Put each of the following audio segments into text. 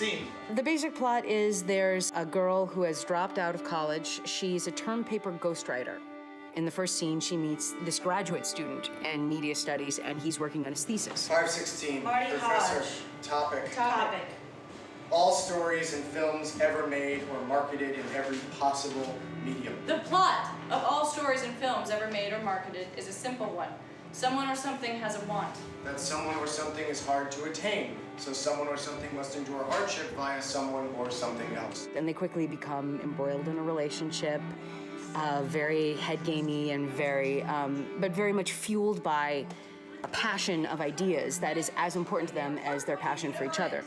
Scene. The basic plot is there's a girl who has dropped out of college. She's a term paper ghostwriter. In the first scene, she meets this graduate student in media studies, and he's working on his thesis. 516, Marty Professor. Hodge. Topic. All stories and films ever made or marketed in every possible medium. The plot of all stories and films ever made or marketed is a simple one. Someone or something has a want. That someone or something is hard to attain, so someone or something must endure hardship via someone or something else. And they quickly become embroiled in a relationship, very head-gamey and but very much fueled by a passion of ideas that is as important to them as their passion for each other.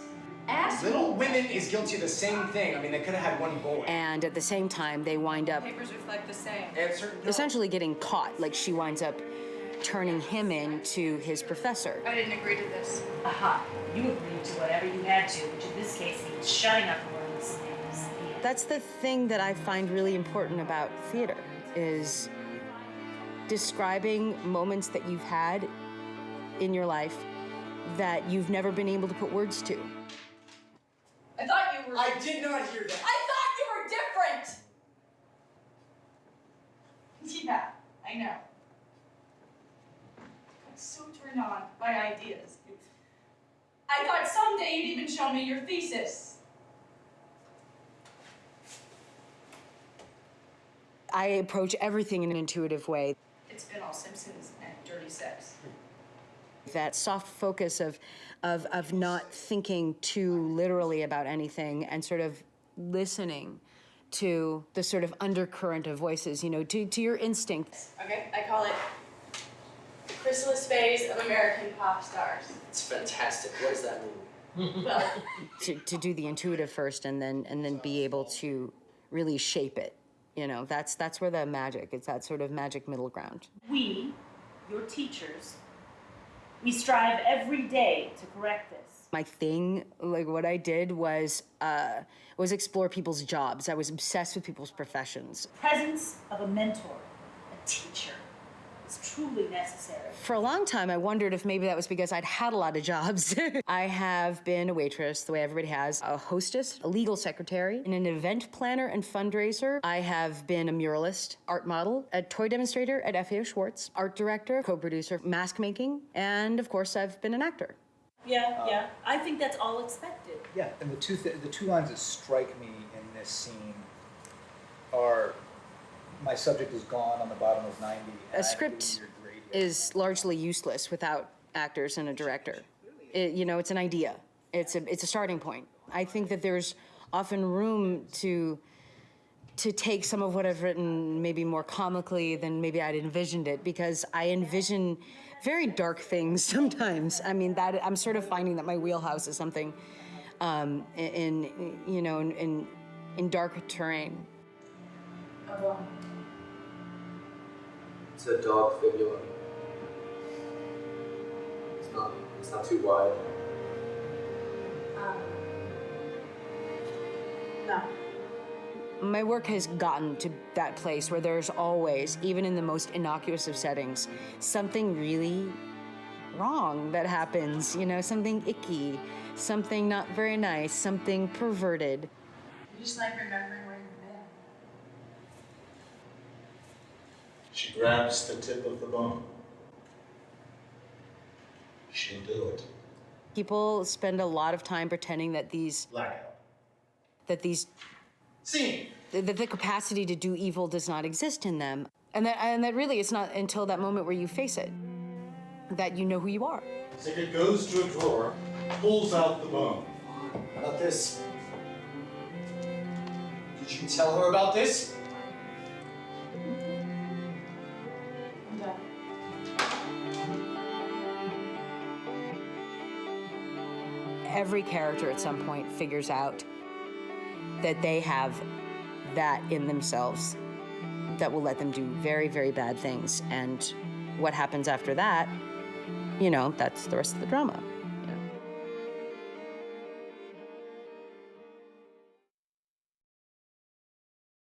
Little Women is guilty of the same thing. I mean, they could have had one boy. And at the same time, they wind up Papers reflect the same. Answer no. essentially getting caught. Like, she winds up turning him into his professor. I didn't agree to this. Aha, you agreed to whatever you had to, which in this case means shutting up and learning some names. That's the thing that I find really important about theater, is describing moments that you've had in your life that you've never been able to put words to. I thought you were... I did not hear that. I thought you were different! Yeah, I know. I'm so turned on by ideas. I thought someday you'd even show me your thesis. I approach everything in an intuitive way. It's been all Simpsons and dirty sex. That soft focus of not thinking too literally about anything and sort of listening to the sort of undercurrent of voices, you know, to your instincts. Okay, I call it the chrysalis phase of American pop stars. It's fantastic. What does that mean? Well, to do the intuitive first and then be able to really shape it. You know, that's where the magic, it's that sort of magic middle ground. We, your teachers, we strive every day to correct this. My thing, like what I did was explore people's jobs. I was obsessed with people's professions. Presence of a mentor, a teacher, is truly necessary. For a long time, I wondered if maybe that was because I'd had a lot of jobs. I have been a waitress, the way everybody has, a hostess, a legal secretary, and an event planner and fundraiser. I have been a muralist, art model, a toy demonstrator at FAO Schwartz, art director, co-producer, mask making, and of course, I've been an actor. Yeah. I think that's all expected. Yeah, and the two lines that strike me in this scene are, my subject is gone on the bottom of 90. A script is largely useless without actors and a director. You know, it's an idea. It's a starting point. I think that there's often room to take some of what I've written maybe more comically than maybe I'd envisioned it, because I envision very dark things sometimes. I mean, that I'm sort of finding that my wheelhouse is something in dark terrain. It's a dog fibula. It's not too wide. no. My work has gotten to that place where there's always, even in the most innocuous of settings, something really wrong that happens, you know, something icky, something not very nice, something perverted. You just like remembering where you've been. She grabs the tip of the bone. She'll do it. People spend a lot of time pretending that Blackout. Scene. that the capacity to do evil does not exist in them. And that really it's not until that moment where you face it that you know who you are. Sigurd goes to a drawer, pulls out the bone. How about this? Did you tell her about this? I'm done. Every character at some point figures out that they have that in themselves that will let them do very, very bad things. And what happens after that, you know, that's the rest of the drama.